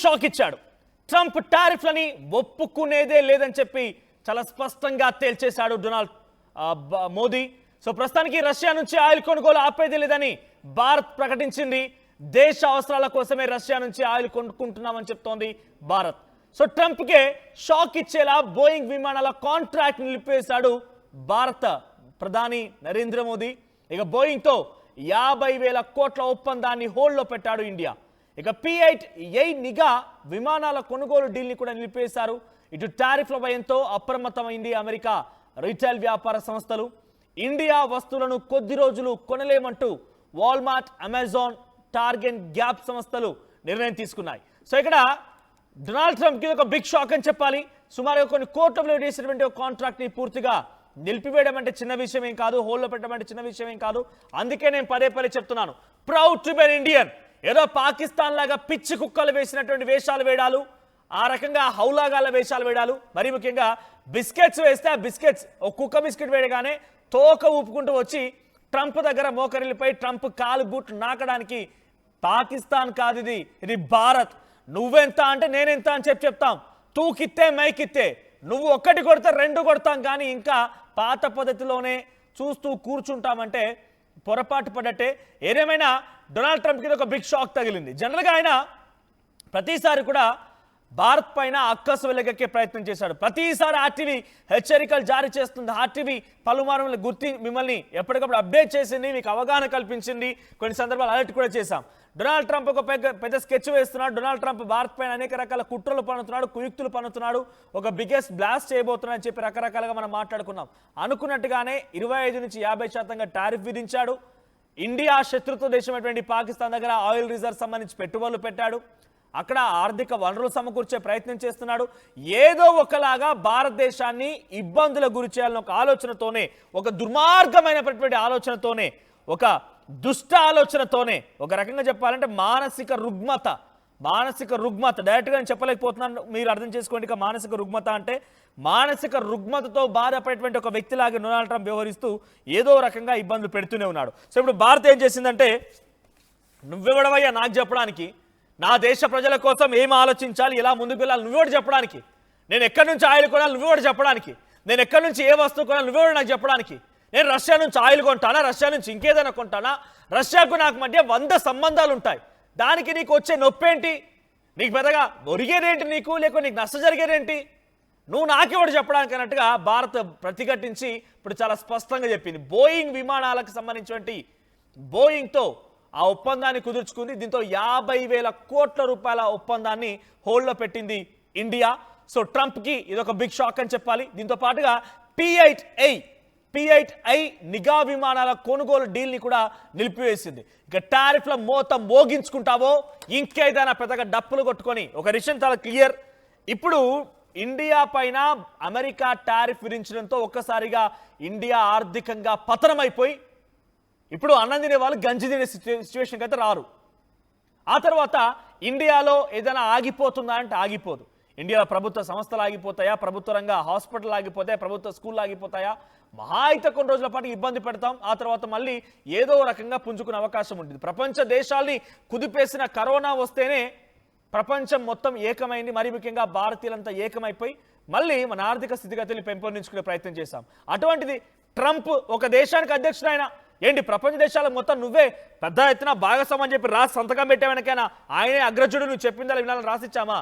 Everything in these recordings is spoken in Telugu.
షాక్ ఇచ్చాడు. ట్రంప్ టారిఫ్లని ఒప్పుకునేదే లేదని చెప్పి చాలా స్పష్టంగా తేల్చేశాడు డొనాల్డ్ మోదీ. సో ప్రస్తుతానికి రష్యా నుంచి ఆయిల్ కొనుగోలు ఆపేది లేదని భారత్ ప్రకటించింది. దేశ అవసరాల కోసమే రష్యా నుంచి ఆయిల్ కొనుక్కుంటున్నామని చెప్తోంది భారత్. సో ట్రంప్కే షాక్ ఇచ్చేలా బోయింగ్ విమానాల కాంట్రాక్ట్ నిలిపేశాడు భారత ప్రధాని నరేంద్ర మోదీ. ఇక బోయింగ్తో 50,000 కోట్ల ఒప్పందాన్ని హోల్డ్లో పెట్టాడు ఇండియా. ఇక P-8A నిఘా విమానాల కొనుగోలు డీల్ని కూడా నిలిపేశారు. ఇటు టారిఫ్ల భయంతో అప్రమత్తమైంది అమెరికా రీటైల్ వ్యాపార సంస్థలు. ఇండియా వస్తువులను కొద్ది రోజులు కొనలేమంటూ వాల్మార్ట్, అమెజాన్, టార్గెట్, గ్యాప్ సంస్థలు నిర్ణయం తీసుకున్నాయి. సో ఇక్కడ డొనాల్డ్ ట్రంప్కి ఒక బిగ్ షాక్ అని చెప్పాలి. సుమారుగా కొన్ని కోట్ల విలువ చేసినటువంటి ఒక కాంట్రాక్ట్ని పూర్తిగా నిలిపివేయడం అంటే చిన్న విషయం ఏం కాదు, హోల్లో పెట్టడం అంటే చిన్న విషయం ఏం కాదు. అందుకే నేను పదే చెప్తున్నాను, proud to be an Indian. ఏదో పాకిస్తాన్ లాగా పిచ్చి కుక్కలు వేసినటువంటి వేషాలు వేయడాలు, ఆ రకంగా హౌలాగాల వేషాలు వేయడాలు, మరీ ముఖ్యంగా బిస్కెట్స్ వేస్తే ఆ బిస్కెట్స్ ఒక కుక్క బిస్కెట్ వేయగానే తోక ఊపుకుంటూ వచ్చి ట్రంప్ దగ్గర మోకరిల్లిపై ట్రంప్ కాలు బూట్లు నాకడానికి పాకిస్తాన్ కాదు, ఇది భారత్. నువ్వెంత అంటే నేనెంత అని చెప్తాం. తూకిత్తే మైకిత్తే, నువ్వు ఒక్కటి కొడితే 2 కొడతాం, కానీ ఇంకా పాత పద్ధతిలోనే చూస్తూ కూర్చుంటామంటే పొరపాటు పడ్డట్టే. ఏదేమైనా డొనాల్డ్ ట్రంప్కి ఒక బిగ్ షాక్ తగిలింది. జనరల్గా ఆయన ప్రతిసారి కూడా భారత్ పైన అక్కసు వెలగక్కే ప్రయత్నం చేశాడు. ప్రతిసారి ఆర్టీవీ హెచ్చరికలు జారీ చేస్తుంది. ఆర్టీవీ పలుమారు మిమ్మల్ని ఎప్పటికప్పుడు అప్డేట్ చేసింది, మీకు అవగాహన కల్పించింది, కొన్ని సందర్భాలు అలర్ట్ కూడా చేశాం. డొనాల్డ్ ట్రంప్ ఒక పెద్ద స్కెచ్ వేస్తున్నాడు. డొనాల్డ్ ట్రంప్ భారత్ పైన అనేక రకాల కుట్రలు పన్నుతున్నాడు, కుయుక్తులు పన్నుతున్నాడు, ఒక బిగ్గెస్ట్ బ్లాస్ట్ చేయబోతున్నాడని చెప్పి రకరకాలుగా మనం మాట్లాడుకున్నాం. అనుకున్నట్టుగానే 25 నుంచి 50% టారిఫ్ విధించాడు. ఇండియా శత్రుత్వ దేశమైనటువంటి పాకిస్తాన్ దగ్గర ఆయిల్ రిజర్వ్ సంబంధించి పెట్టుబడులు పెట్టాడు. అక్కడ ఆర్థిక వనరులు సమకూర్చే ప్రయత్నం చేస్తున్నాడు. ఏదో ఒకలాగా భారతదేశాన్ని ఇబ్బందులకు గురి చేయాలని ఒక ఆలోచనతోనే, ఒక దుర్మార్గమైనటువంటి ఆలోచనతోనే, ఒక దుష్ట ఆలోచనతోనే, ఒక రకంగా చెప్పాలంటే మానసిక రుగ్మత డైరెక్ట్గా నేను చెప్పలేకపోతున్నాను, మీరు అర్థం చేసుకోండి. ఇక మానసిక రుగ్మత అంటే మానసిక రుగ్మతతో బాధపడేటువంటి ఒక వ్యక్తిలాగా డొనాల్డ్ ట్రంప్ వ్యవహరిస్తూ ఏదో రకంగా ఇబ్బందులు పెడుతూనే ఉన్నాడు. సో ఇప్పుడు భారత్ ఏం చేసిందంటే, నువ్వెవడవయ్యా నాకు చెప్పడానికి, నా దేశ ప్రజల కోసం ఏం ఆలోచించాలి, ఎలా ముందుకు వెళ్ళాలి నువ్వెవడు చెప్పడానికి, నేను ఎక్కడి నుంచి ఆయిల్ కొనాలి నువ్వెవడు చెప్పడానికి, నేను ఎక్కడి నుంచి ఏ వస్తువు కొనాలి నువ్వెవడు నాకు చెప్పడానికి, నేను రష్యా నుంచి ఆయిల్ కొంటానా, రష్యా నుంచి ఇంకేదైనా కొంటానా, రష్యాకు నాకు మధ్య 100 సంబంధాలు ఉంటాయి, దానికి నీకు వచ్చే నొప్పేంటి, నీకు పెద్దగా ఒరిగేదేంటి, లేకపోతే నీకు నష్టం జరిగేదేంటి, నువ్వు నాకెవడు చెప్పడానికి అన్నట్టుగా భారత్ ప్రతిఘటించి ఇప్పుడు చాలా స్పష్టంగా చెప్పింది. బోయింగ్ విమానాలకు సంబంధించినటువంటి బోయింగ్తో ఆ ఒప్పందాన్ని కుదుర్చుకుంది. దీంతో 50,000 కోట్ల రూపాయల ఒప్పందాన్ని హోల్డ్లో పెట్టింది ఇండియా. సో ట్రంప్కి ఇదొక బిగ్ షాక్ అని చెప్పాలి. దీంతో పాటుగా P-8A నిఘా విమానాల కొనుగోలు డీల్ని కూడా నిలిపివేసింది. ఇక టారిఫ్ల మోత మోగించుకుంటావో ఇంకేదైనా పెద్దగా డప్పులు కొట్టుకొని ఒక విషయం చాలా క్లియర్. ఇప్పుడు ఇండియా పైన అమెరికా టారిఫ్ విధించడంతో ఒక్కసారిగా ఇండియా ఆర్థికంగా పతనమైపోయి ఇప్పుడు అన్నం తినే వాళ్ళు గంజి తినే సిచ్యువేషన్కి అయితే రారు. ఆ తర్వాత ఇండియాలో ఏదైనా ఆగిపోతుందా అంటే ఆగిపోదు. ఇండియాలో ప్రభుత్వ సంస్థలు ఆగిపోతాయా, ప్రభుత్వ రంగ హాస్పిటల్ ఆగిపోతాయా, ప్రభుత్వ స్కూళ్ళు ఆగిపోతాయా, మహా అయితే కొన్ని రోజుల పాటు ఇబ్బంది పెడతాం. ఆ తర్వాత మళ్ళీ ఏదో రకంగా పుంజుకునే అవకాశం ఉంటుంది. ప్రపంచ దేశాల్ని కుదిపేసిన కరోనా వస్తేనే ప్రపంచం మొత్తం ఏకమైంది. మరీ ముఖ్యంగా భారతీయులంతా ఏకమైపోయి మళ్ళీ మన ఆర్థిక స్థితిగతుల్ని పెంపొందించుకునే ప్రయత్నం చేశాం. అటువంటిది ట్రంప్ ఒక దేశానికి అధ్యక్షుడైన ఏంటి, ప్రపంచ దేశాలకు మొత్తం నువ్వే పెద్ద ఎత్తున భాగస్వామి అని చెప్పి రాసి సంతకం పెట్టావనకైనా ఆయనే అగ్రజుడు, నువ్వు చెప్పిందా వినాలని రాసిచ్చామా?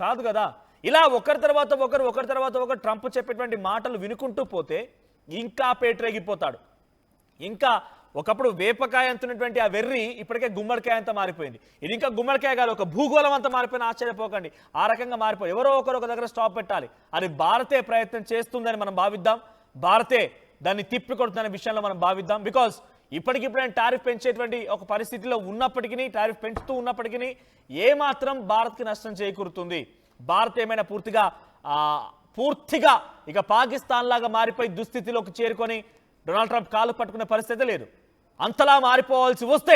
కాదు కదా. ఇలా ఒకరి తర్వాత ఒకరు ట్రంప్ చెప్పేటువంటి మాటలు వినుకుంటూ పోతే ఇంకా పేటరేగిపోతాడు. ఇంకా ఒకప్పుడు వేపకాయ అంతున్నటువంటి ఆ వెర్రి ఇప్పటికే గుమ్మడికాయ అంతా మారిపోయింది. ఇది ఇంకా గుమ్మడికాయ కాదు, ఒక భూగోళం అంతా మారిపోయిన ఆశ్చర్యపోకండి. ఆ రకంగా మారిపోయి ఎవరో ఒకరు ఒక దగ్గర స్టాప్ పెట్టాలి. అది భారతే ప్రయత్నం చేస్తుందని మనం భావిద్దాం, భారతే దాన్ని తిప్పికొడుతున్న విషయంలో మనం భావిద్దాం. బికాస్ ఇప్పటికిప్పుడైనా టారిఫ్ పెంచేటువంటి ఒక పరిస్థితిలో ఉన్నప్పటికీ, టారిఫ్ పెంచుతూ ఉన్నప్పటికీ ఏమాత్రం భారత్కి నష్టం చేకూరుతుంది? భారత్ ఏమైనా పూర్తిగా ఇక పాకిస్తాన్ లాగా మారిపోయి దుస్థితిలోకి చేరుకొని డొనాల్డ్ ట్రంప్ కాలు పట్టుకునే పరిస్థితి లేదు. అంతలా మారిపోవాల్సి వస్తే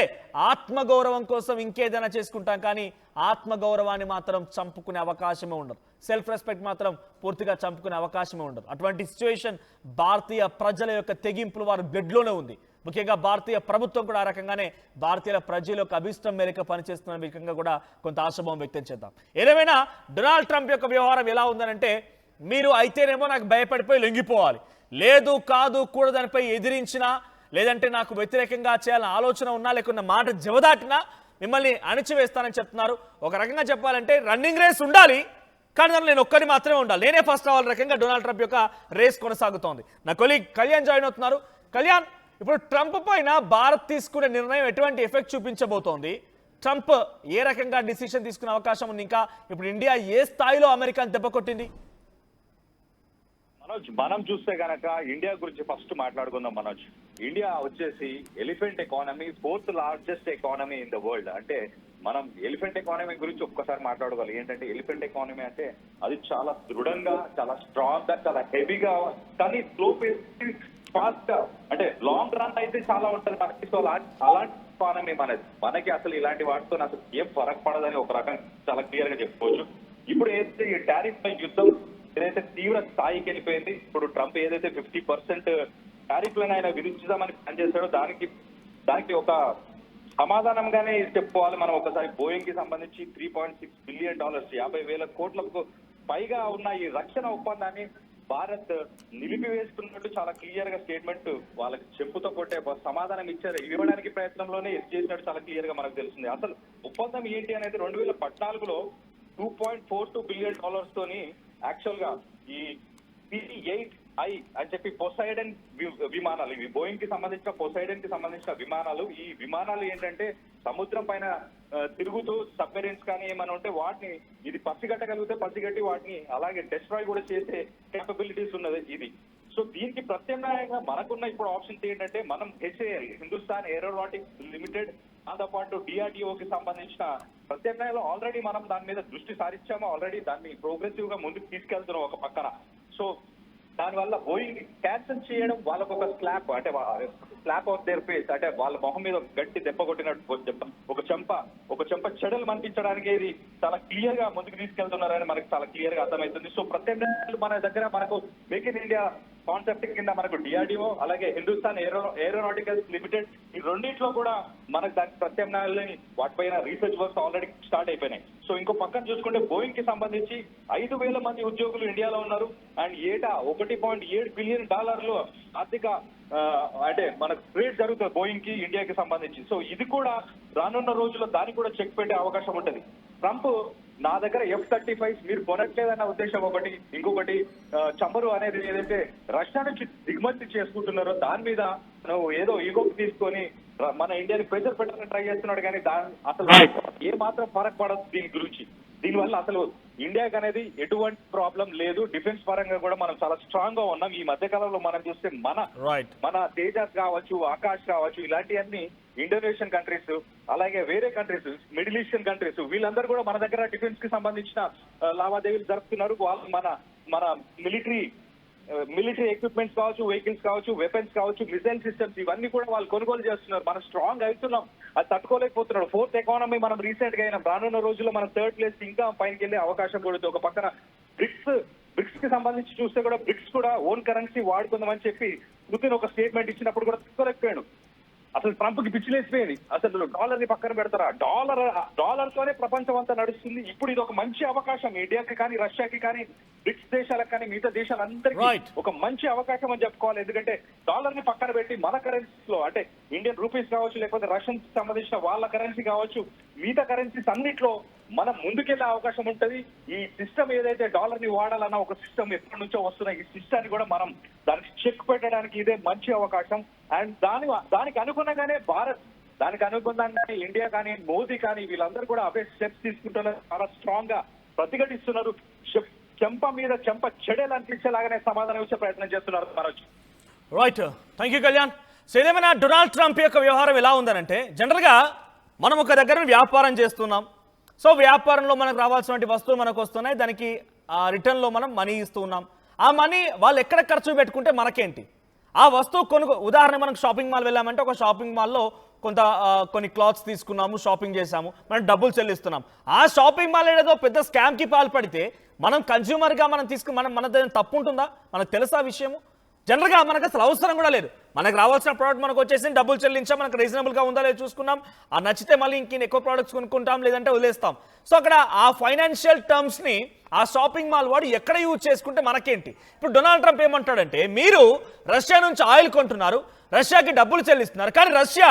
ఆత్మగౌరవం కోసం ఇంకేదైనా చేసుకుంటాం, కానీ ఆత్మగౌరవాన్ని మాత్రం చంపుకునే అవకాశమే ఉండదు. సెల్ఫ్ రెస్పెక్ట్ మాత్రం పూర్తిగా చంపుకునే అవకాశమే ఉండదు. అటువంటి సిచ్యువేషన్ భారతీయ ప్రజల యొక్క తెగింపులు వారి బ్లడ్లోనే ఉంది. ముఖ్యంగా భారతీయ ప్రభుత్వం కూడా ఆ రకంగానే భారతీయుల ప్రజలకు అభిష్టం మేరకు పనిచేస్తున్న విధంగా కూడా కొంత ఆశాభావం వ్యక్తం చేద్దాం. ఏదేమైనా డొనాల్డ్ ట్రంప్ యొక్క వ్యవహారం ఎలా ఉందనంటే, మీరు అయితేనేమో నాకు భయపడిపోయి లొంగిపోవాలి, లేదు కాదు కూడా దానిపై ఎదిరించినా లేదంటే నాకు వ్యతిరేకంగా చేయాలని ఆలోచన ఉన్నా లేకున్న మాట జవదాటినా మిమ్మల్ని అణిచివేస్తానని చెప్తున్నారు. ఒక రకంగా చెప్పాలంటే రన్నింగ్ రేస్ ఉండాలి, కానీ దానిలో నేను ఒక్కరి మాత్రమే ఉండాలి, నేనే ఫస్ట్ అవ్వాలి రకంగా డొనాల్డ్ ట్రంప్ యొక్క రేస్ కొనసాగుతోంది. నా కొలీగ్ కళ్యాణ్ జాయిన్ అవుతున్నారు. కళ్యాణ్, ఇప్పుడు ట్రంప్ పైన భారత్ తీసుకునే నిర్ణయం ఎటువంటి ఎఫెక్ట్ చూపించబోతోంది? ట్రంప్ ఏ రకంగా డిసిషన్ తీసుకునే అవకాశం ఉంది? ఇంకా ఇప్పుడు ఇండియా ఏ స్థాయిలో అమెరికాను దెబ్బ కొట్టింది? మనోజ్, మనం చూస్తే గనక ఇండియా గురించి ఫస్ట్ మాట్లాడుకుందాం. మనోజ్, ఇండియా వచ్చేసి elephant economy, 4th largest economy in the world. అంటే మనం ఎలిఫెంట్ ఎకానమీ గురించి ఒక్కసారి మాట్లాడుకోవాలి. ఏంటంటే ఎలిఫెంట్ ఎకానమీ అంటే అది చాలా దృఢంగా, చాలా స్ట్రాంగ్ గా, చాలా హెవీగా, కానీ స్లో ఫాస్ట్ గా, అంటే లాంగ్ రన్ అయితే చాలా ఉంటుంది మనకి. సో అలాంటి ఎకానమీ మనకి అసలు ఇలాంటి వాటితో అసలు ఏం ఫరక్ పడదని ఒక రకంగా చాలా క్లియర్ గా చెప్పుకోవచ్చు. ఇప్పుడు ఏదైతే ఈ టారిఫ్ పై యుద్ధం ఏదైతే తీవ్ర స్థాయికి వెళ్ళిపోయింది, ఇప్పుడు ట్రంప్ ఏదైతే 50% టారిఫ్లను ఆయన విధించుదామని ప్లాన్ చేశాడో దానికి ఒక సమాధానంగానే చెప్పుకోవాలి మనం. ఒకసారి బోయింగ్ కి సంబంధించి $3.6 బిలియన్, 50,000 కోట్లకు పైగా ఉన్న ఈ రక్షణ ఒప్పందాన్ని భారత్ నిలిపివేస్తున్నట్టు చాలా క్లియర్ గా స్టేట్మెంట్ వాళ్ళకి చెప్పుతో కొట్టే సమాధానం ఇచ్చారు. ఇవ్వడానికి ప్రయత్నంలోనే చేసినట్టు చాలా క్లియర్ గా మనకు తెలుస్తుంది. అసలు ఒప్పందం ఏంటి అనేది 2014లో $2.42 బిలియన్ తోని యాక్చువల్ గా ఈ P-8I అని చెప్పి పొసైడన్ విమానాలు, ఇవి బోయింగ్ కి సంబంధించిన పొసైడన్ కి సంబంధించిన విమానాలు. ఈ విమానాలు ఏంటంటే సముద్రం పైన తిరుగుతూ సబ్మెరీన్స్ కానీ ఏమైనా ఉంటే వాటిని ఇది పసిగట్టగలిగితే పసిగట్టి వాటిని అలాగే డిస్ట్రాయ్ కూడా చేసే కేపబిలిటీస్ ఉన్నది ఇది. సో దీనికి ప్రత్యామ్నాయంగా మనకున్న ఇప్పుడు ఆప్షన్స్ ఏంటంటే, మనం HAL, హిందుస్థాన్ ఏరోనాటిక్స్ లిమిటెడ్, దాంతో పాటు DRDO కి సంబంధించిన ప్రత్యామ్నాయాలు ఆల్రెడీ మనం దాని మీద దృష్టి సారించాము. ఆల్రెడీ దాన్ని ప్రోగ్రెసివ్ గా ముందుకు తీసుకెళ్తున్నాం ఒక పక్కన. సో దానివల్ల బోయింగ్ క్యాన్సిల్ చేయడం వాళ్ళకు ఒక స్లాప్, అంటే స్లాప్ ఆఫ్ దేర్ ఫేస్, అంటే వాళ్ళ మొహం మీద గట్టి దెబ్బ కొట్టినట్టు ఒక చెంప చెడలు మనిపించడానికి ఇది చాలా క్లియర్ గా ముందుకు తీసుకెళ్తున్నారని మనకు చాలా క్లియర్ గా అర్థమవుతుంది. సో ప్రత్యేకంగా మన దగ్గర మనకు మేక్ ఇన్ ఇండియా కాన్సెప్ట్ కింద మనకు DRDO అలాగే హిందుస్థాన్ ఏరోనాటికల్స్ లిమిటెడ్, ఈ రెండింటిలో కూడా మనకు దానికి ప్రత్యామ్నాయాలని వాటిపైన రీసెర్చ్ వర్క్స్ ఆల్రెడీ స్టార్ట్ అయిపోయినాయి. సో ఇంకో పక్కన చూసుకుంటే బోయింగ్ కి సంబంధించి 5,000 మంది ఉద్యోగులు ఇండియాలో ఉన్నారు. అండ్ ఏటా $1.7 బిలియన్ ఆర్థిక అంటే మనకు ట్రేడ్ జరుగుతుంది బోయింగ్ కి ఇండియాకి సంబంధించి. సో ఇది కూడా రానున్న రోజుల్లో దానికి కూడా చెక్ పెట్టే అవకాశం ఉంటుంది. ట్రంప్ నా దగ్గర F-35 మీరు కొనట్లేదన్న ఉద్దేశం ఒకటి, ఇంకొకటి చమురు అనేది ఏదైతే రష్యా నుంచి దిగుమతి చేసుకుంటున్నారో దాని మీద నువ్వు ఏదో ఈగోకి తీసుకొని మన ఇండియాని ప్రెషర్ పెట్టడానికి ట్రై చేస్తున్నాడు. కానీ అసలు ఏ మాత్రం ఫరక్ పడదు దీని గురించి. దీనివల్ల అసలు ఇండియాకి అనేది ఎటువంటి ప్రాబ్లం లేదు. డిఫెన్స్ పరంగా కూడా మనం చాలా స్ట్రాంగ్ గా ఉన్నాం. ఈ మధ్య కాలంలో మనం చూస్తే మన తేజస్ కావచ్చు, ఆకాష్ కావచ్చు, ఇలాంటివన్నీ ఇండోనేషియన్ కంట్రీస్, అలాగే వేరే కంట్రీస్, మిడిల్ ఈస్టర్న్ కంట్రీస్, వీళ్ళందరూ కూడా మన దగ్గర డిఫెన్స్ కి సంబంధించిన లావాదేవీలు జరుపుతున్నారు. వాళ్ళు మన మిలిటరీ ఎక్విప్మెంట్స్ కావచ్చు, వెహికల్స్ కావచ్చు, వెపన్స్ కావచ్చు, మిసైల్ సిస్టమ్స్, ఇవన్నీ కూడా వాళ్ళు కొనుగోలు చేస్తున్నారు. మనం స్ట్రాంగ్ అవుతున్నాం, అది తట్టుకోలేకపోతున్నాడు. 4th ఎకానమీ మనం రీసెంట్ గా అయినా రానున్న రోజుల్లో మనం 3rd ప్లేస్ ఇంకా పైకి వెళ్ళే అవకాశం కూడా. ఒక పక్కన బ్రిక్స్ కి సంబంధించి చూస్తే కూడా బ్రిక్స్ కూడా ఓన్ కరెన్సీ వాడుకుందామని చెప్పి పుతిన్ ఒక స్టేట్మెంట్ ఇచ్చినప్పుడు కూడా తట్టుకోలేకపోయాడు. అసలు ట్రంప్ కి పిచ్చిలేసిపోయింది. అసలు డాలర్ ని పక్కన పెడతారా, డాలర్ తోనే ప్రపంచం అంతా నడుస్తుంది. ఇప్పుడు ఇది ఒక మంచి అవకాశం ఇండియాకి కానీ, రష్యాకి కానీ, బ్రిక్స్ దేశాలకు కానీ, మిగతా దేశాలందరికీ ఒక మంచి అవకాశం అని చెప్పుకోవాలి. ఎందుకంటే డాలర్ ని పక్కన పెట్టి మన కరెన్సీస్ లో, అంటే ఇండియన్ రూపీస్ కావచ్చు, లేకపోతే రష్యన్ సంబంధించిన వాళ్ళ కరెన్సీ కావచ్చు, మిగతా కరెన్సీస్ అన్నిట్లో మనం ముందుకెళ్లే అవకాశం ఉంటది. ఈ సిస్టమ్ ఏదైతే డాలర్ ని వాడాలన్న ఒక సిస్టమ్ ఎప్పటి నుంచో వస్తున్న ఈ సిస్టాన్ని కూడా మనం దానికి చెక్ పెట్టడానికి ఇదే మంచి అవకాశం. అండ్ దానికి అనుగుణంగానే భారత్, దానికి అనుగుణంగానే ఇండియా కానీ, మోదీ కానీ, వీళ్ళందరూ కూడా అవే స్టెప్స్ తీసుకుంటున్నారు. చాలా స్ట్రాంగ్ గా ప్రతిఘటిస్తున్నారు. చెంప మీద చెంప చెడేలు అనిపించేలాగానే సమాధానం ఇచ్చే ప్రయత్నం చేస్తున్నారు. Right, thank you Kalyan. So ఏదేమైనా డొనాల్డ్ ట్రంప్ యొక్క వ్యవహారం ఎలా ఉందనంటే, జనరల్గా మనం ఒక దగ్గర వ్యాపారం చేస్తున్నాం. సో వ్యాపారంలో మనకు రావాల్సిన వస్తువులు మనకు వస్తున్నాయి, దానికి రిటర్న్లో మనం మనీ ఇస్తూ ఉన్నాం. ఆ మనీ వాళ్ళు ఎక్కడ ఖర్చు పెట్టుకుంటే మనకేంటి? ఆ వస్తువు ఉదాహరణ మనకు షాపింగ్ మాల్ వెళ్ళామంటే ఒక షాపింగ్ మాల్లో కొన్ని క్లాత్స్ తీసుకున్నాము, షాపింగ్ చేసాము, మనం డబ్బులు చెల్లిస్తున్నాం. ఆ షాపింగ్ మాల్ ఏదో పెద్ద స్కామ్కి పాల్పడితే మనం కన్జ్యూమర్గా మనం మన తప్పు ఉంటుందా? మనకు తెలుసా విషయము? జనరల్గా మనకు అసలు అవసరం కూడా లేదు. మనకు రావాల్సిన ప్రోడక్ట్ మనకు వచ్చేసి డబ్బులు చెల్లించాం, మనకు రీజనబుల్గా ఉందా లేదో చూసుకున్నాం, ఆ నచ్చితే మళ్ళీ ఇంక ఎక్కువ ప్రోడక్ట్స్ కొనుక్కుంటాం, లేదంటే వదిలేస్తాం. సో అక్కడ ఆ ఫైనాన్షియల్ టర్మ్స్ని ఆ షాపింగ్ మాల్ వాడు ఎక్కడ యూజ్ చేసుకుంటే మనకేంటి? ఇప్పుడు డొనాల్డ్ ట్రంప్ ఏమంటాడంటే, మీరు రష్యా నుంచి ఆయిల్ కొంటున్నారు, రష్యాకి డబ్బులు చెల్లిస్తున్నారు, కానీ రష్యా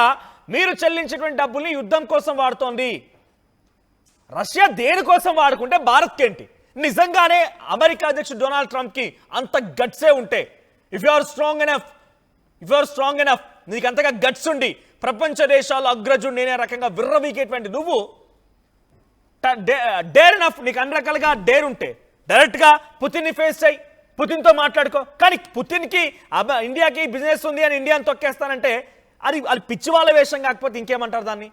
మీరు చెల్లించేటువంటి డబ్బుల్ని యుద్ధం కోసం వాడుతోంది. రష్యా దేనికోసం వాడుకుంటే భారత్కి ఏంటి? నిజంగానే అమెరికా అధ్యక్షుడు డొనాల్డ్ ట్రంప్కి అంత గట్సే ఉంటే, if you are strong enough నీకు అంతగా గట్స్ ఉండి ప్రపంచ దేశాల్లో అగ్రజుడు నేనే రకంగా విర్రవీకేటువంటి నువ్వు డేర్ ఎనఫ్, నీకు అన్ని రకాలుగా డేర్ ఉంటే డైరెక్ట్గా పుతిన్ని ఫేస్ చేయి, పుతిన్తో మాట్లాడుకో. కానీ పుతిన్కి ఇండియాకి బిజినెస్ ఉంది అని ఇండియాని తొక్కేస్తానంటే అది పిచ్చి వాళ్ళ వేషం కాకపోతే ఇంకేమంటారు దాన్ని?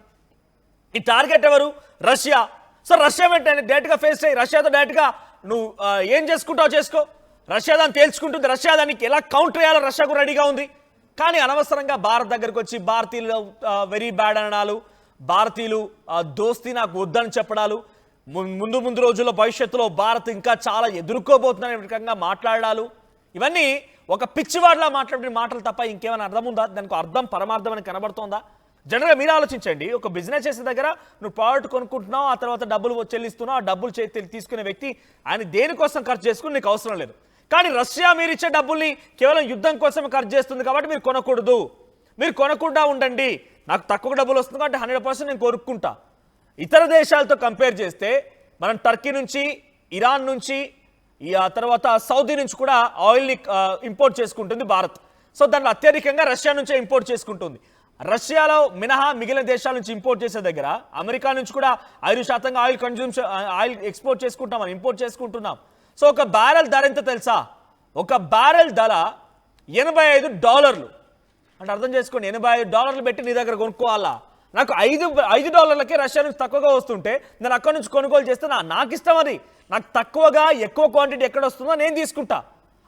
ఈ టార్గెట్ ఎవరు? రష్యా. సో రష్యా వెంటనే డైరెక్ట్గా ఫేస్ చేయి, రష్యాతో డైరెక్ట్గా నువ్వు ఏం చేసుకుంటావు చేసుకో, రష్యా దాన్ని తేల్చుకుంటుంది, రష్యా దానికి ఎలా కౌంటర్ చేయాలో రష్యాకు రెడీగా ఉంది. కానీ అనవసరంగా భారత్ దగ్గరకు వచ్చి భారతీయులు వెరీ బ్యాడ్ అనడాలు, భారతీయులు దోస్తీ నాకు వద్దని చెప్పడాలు, ముందు రోజుల్లో భవిష్యత్తులో భారత్ ఇంకా చాలా ఎదుర్కోబోతుందనే రకంగా మాట్లాడాలు, ఇవన్నీ ఒక పిచ్చివాడిలా మాట్లాడిన మాటలు తప్ప ఇంకేమైనా అర్థం ఉందా? దానికి అర్థం పరమార్థం అని కనబడుతోందా? జనరల్గా మీరు ఆలోచించండి, ఒక బిజినెస్ చేసే దగ్గర నువ్వు ప్రోడక్ట్ కొనుక్కుంటున్నావు, ఆ తర్వాత డబ్బులు చెల్లిస్తున్నావు, ఆ డబ్బులు తీసుకునే వ్యక్తి ఆయన దేనికోసం ఖర్చు చేసుకుని నీకు అవసరం లేదు. కానీ రష్యా మీరు ఇచ్చే డబ్బుల్ని కేవలం యుద్ధం కోసం ఖర్చు చేస్తుంది కాబట్టి మీరు కొనకూడదు, మీరు కొనకుండా ఉండండి, నాకు తక్కువ డబ్బులు వస్తుంది కాబట్టి 100% నేను కొనుక్కుంటా. ఇతర దేశాలతో కంపేర్ చేస్తే మనం టర్కీ నుంచి, ఇరాన్ నుంచి, ఆ తర్వాత సౌదీ నుంచి కూడా ఆయిల్ని ఇంపోర్ట్ చేసుకుంటుంది భారత్. సో దాంట్లో అత్యధికంగా రష్యా నుంచే ఇంపోర్ట్ చేసుకుంటుంది. రష్యాలో మినహా మిగిలిన దేశాల నుంచి ఇంపోర్ట్ చేసే దగ్గర అమెరికా నుంచి కూడా 5% ఆయిల్ ఎక్స్పోర్ట్ చేసుకుంటాం, ఇంపోర్ట్ చేసుకుంటున్నాం. సో ఒక బ్యారెల్ ధర ఎంత తెలుసా? ఒక బ్యారెల్ ధర $85 అంటే అర్థం చేసుకోండి. $85 పెట్టి నీ దగ్గర కొనుక్కోవాలా? నాకు $5 రష్యా నుంచి తక్కువగా వస్తుంటే నేను అక్కడి నుంచి కొనుగోలు చేస్తే నాకు ఇష్టం, అది నాకు తక్కువగా ఎక్కువ క్వాంటిటీ ఎక్కడ వస్తుందో నేను తీసుకుంటా.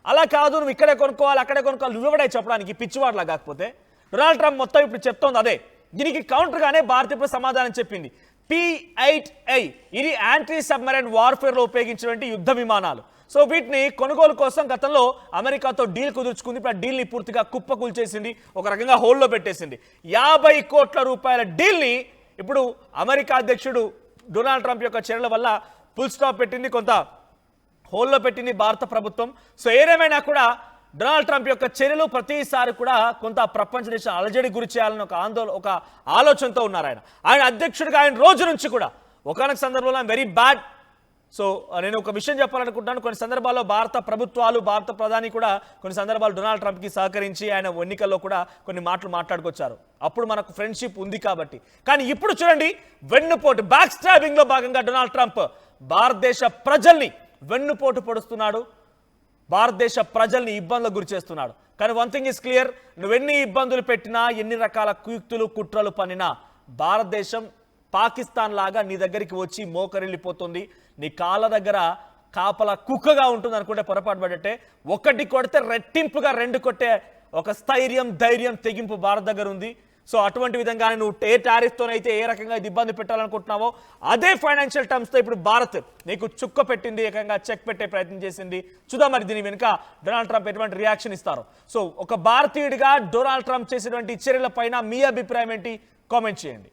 అలా కాదు నువ్వు ఇక్కడే కొనుక్కోవాలి, అక్కడే కొనుక్కోవాలి, నువ్వు కూడా చెప్పడానికి పిచ్చివాడలా. కాకపోతే డొనాల్డ్ ట్రంప్ మొత్తం ఇప్పుడు చెప్తోంది అదే. దీనికి కౌంటర్గానే భారత్ ఇప్పుడు సమాధానం చెప్పింది. P-8A ఇది యాంటీ సబ్మెరైన్ వార్ఫేర్లో ఉపయోగించినటువంటి యుద్ధ విమానాలు. సో వీటిని కొనుగోలు కోసం గతంలో అమెరికాతో డీల్ కుదుర్చుకుంది. ఇప్పుడు ఆ డీల్ని పూర్తిగా కుప్పకూల్చేసింది, ఒక రకంగా హోల్డ్లో పెట్టేసింది. 50 కోట్ల రూపాయల డీల్ని ఇప్పుడు అమెరికా అధ్యక్షుడు డొనాల్డ్ ట్రంప్ యొక్క చర్యల వల్ల ఫుల్ స్టాప్ పెట్టింది, కొంత హోల్డ్లో పెట్టింది భారత ప్రభుత్వం. సో ఏదేమైనా కూడా డొనాల్డ్ ట్రంప్ యొక్క చర్యలు ప్రతిసారి కూడా కొంత ప్రపంచ దేశం అలజడి గురి చేయాలని ఒక ఆలోచనతో ఉన్నారు. ఆయన అధ్యక్షుడిగా ఆయన రోజు నుంచి కూడా ఒకనొక సందర్భంలో వెరీ బ్యాడ్. సో నేను ఒక విషయం చెప్పాలనుకుంటున్నాను, కొన్ని సందర్భాల్లో భారత ప్రభుత్వాలు, భారత ప్రధాని కూడా కొన్ని సందర్భాలు డొనాల్డ్ ట్రంప్కి సహకరించి ఆయన ఎన్నికల్లో కూడా కొన్ని మాటలు మాట్లాడుకొచ్చారు. అప్పుడు మనకు ఫ్రెండ్షిప్ ఉంది కాబట్టి. కానీ ఇప్పుడు చూడండి, వెన్నుపోటు బ్యాక్ స్టాబింగ్లో భాగంగా డొనాల్డ్ ట్రంప్ భారతదేశ ప్రజల్ని వెన్నుపోటు పొడుస్తున్నాడు, భారతదేశ ప్రజల్ని ఇబ్బందులకు గురి చేస్తున్నాడు. కానీ వన్ థింగ్ ఇస్ క్లియర్, నువ్వెన్ని ఇబ్బందులు పెట్టినా, ఎన్ని రకాల కుయుక్తులు కుట్రలు పన్నినా భారతదేశం పాకిస్తాన్ లాగా నీ దగ్గరికి వచ్చి మోకరిల్లిపోతుంది, నీ కాళ్ళ దగ్గర కాపలా కుక్కగా ఉంటుంది అనుకుంటే పొరపాటు పడట్టే. ఒకటి కొడితే రెట్టింపుగా 2 కొట్టే ఒక స్థైర్యం, ధైర్యం, తెగింపు భారత్ దగ్గర ఉంది. సో అటువంటి విధంగానే నువ్వు ఏ టారిఫ్తోనైతే ఏ రకంగా ఇది ఇబ్బంది పెట్టాలనుకుంటున్నావో అదే ఫైనాన్షియల్ టర్మ్స్తో ఇప్పుడు భారత్ నీకు చుక్క పెట్టింది, ఏకంగా చెక్ పెట్టే ప్రయత్నం చేసింది. చూద్దాం మరి దీని వెనుక డొనాల్డ్ ట్రంప్ ఎటువంటి రియాక్షన్ ఇస్తారో. సో ఒక భారతీయుడిగా డొనాల్డ్ ట్రంప్ చేసినటువంటి చర్యల పైన మీ అభిప్రాయం ఏంటి? కామెంట్ చేయండి.